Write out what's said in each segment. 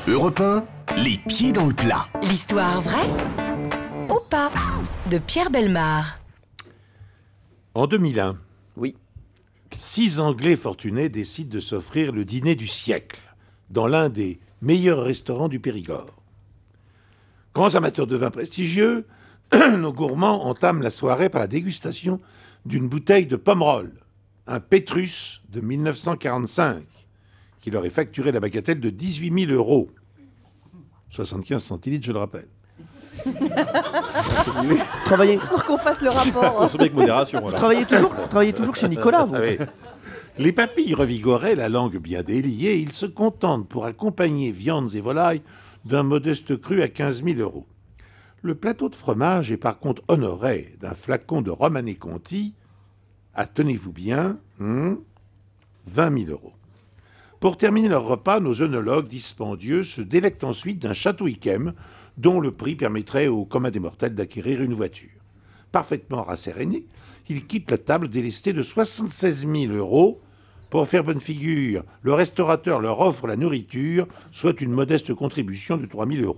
Europe 1, les pieds dans le plat. L'histoire vraie ou pas de Pierre Bellemare. En 2001, Oui. 6 Anglais fortunés décident de s'offrir le dîner du siècle dans l'un des meilleurs restaurants du Périgord. Grands amateurs de vin prestigieux, nos gourmands entament la soirée par la dégustation d'une bouteille de Pomerol, un Pétrus de 1945, qui leur est facturé la bagatelle de 18 000 €. 75 centilitres, je le rappelle. Travaillez, Pour qu'on fasse le rapport. Consommer avec modération. Alors. travaillez toujours chez Nicolas, vous. Ah oui. Les papilles revigoraient, la langue bien déliée, ils se contentent pour accompagner viandes et volailles d'un modeste cru à 15 000 €. Le plateau de fromage est par contre honoré d'un flacon de Romanée Conti à, tenez-vous bien, 20 000 €. Pour terminer leur repas, nos œnologues dispendieux se délectent ensuite d'un château Yquem dont le prix permettrait au commun des mortels d'acquérir une voiture. Parfaitement rassérénés, ils quittent la table délestée de 76 000 € pour faire bonne figure. Le restaurateur leur offre la nourriture, soit une modeste contribution de 3 000 €.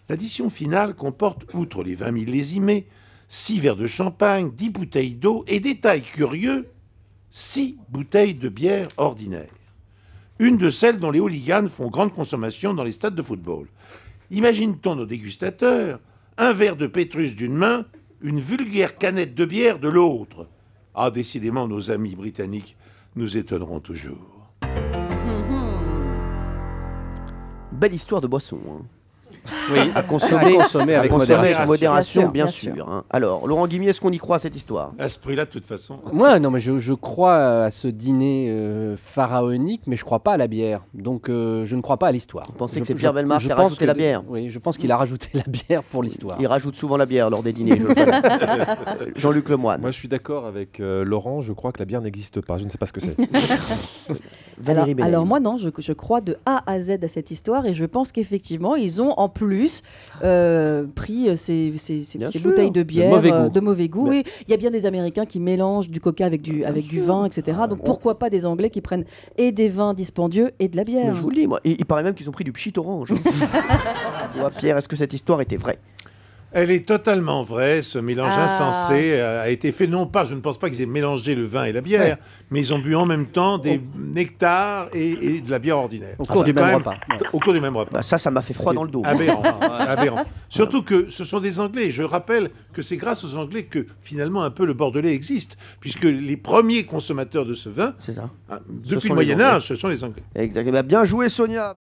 L'addition finale comporte, outre les 20 000 lésimés, 6 verres de champagne, 10 bouteilles d'eau et, détail curieux, 6 bouteilles de bière ordinaire. Une de celles dont les hooligans font grande consommation dans les stades de football. Imagine-t-on nos dégustateurs, un verre de Pétrus d'une main, une vulgaire canette de bière de l'autre. Ah, décidément, nos amis britanniques nous étonneront toujours. Belle histoire de boisson. Hein. Oui, À consommer avec modération. modération, Bien bien sûr, sûr. Hein. Alors, Laurent Guimier, est-ce qu'on y croit à cette histoire? À ce prix-là, de toute façon. Moi, non, mais je crois à ce dîner pharaonique, mais je ne crois pas à la bière. Donc, je ne crois pas à l'histoire. Vous pensez que Je- c'est Pierre je- Bellemare je qui a pense rajouté que la bière? Oui, je pense qu'il a rajouté la bière pour l'histoire. Il rajoute souvent la bière lors des dîners. je le connais. Jean-Luc Lemoyne. moi je suis d'accord avec Laurent, je crois que la bière n'existe pas, je ne sais pas ce que c'est. Valérie Bénaïm. Alors moi non, je crois de A à Z à cette histoire et je pense qu'effectivement ils ont en plus pris ces Bien sûr. bouteilles de bière De mauvais goût. Et il y a bien des Américains qui mélangent du coca avec du vin, etc. Donc pourquoi pas des Anglais qui prennent et des vins dispendieux et de la Mais bière. je vous le dis, moi. Et il paraît même qu'ils ont pris du pchit orange. Moi, Pierre, est-ce que cette histoire était vraie? Elle est totalement vraie. Ce mélange Ah. insensé a été fait, non pas, je ne pense pas qu'ils aient mélangé le vin et la bière, mais ils ont bu en même temps des nectars et de la bière ordinaire. Au cours C'est du quand même même repas. Ouais. Au cours du même repas. Bah, ça m'a fait froid dans le dos. Aberrant, aberrant. Surtout que ce sont des Anglais. Je rappelle que c'est grâce aux Anglais que finalement un peu le Bordelais existe, puisque les premiers consommateurs de ce vin, C'est ça. depuis sont le les Moyen-Âge, ce sont les Anglais. Exactement. Bien joué, Sonia.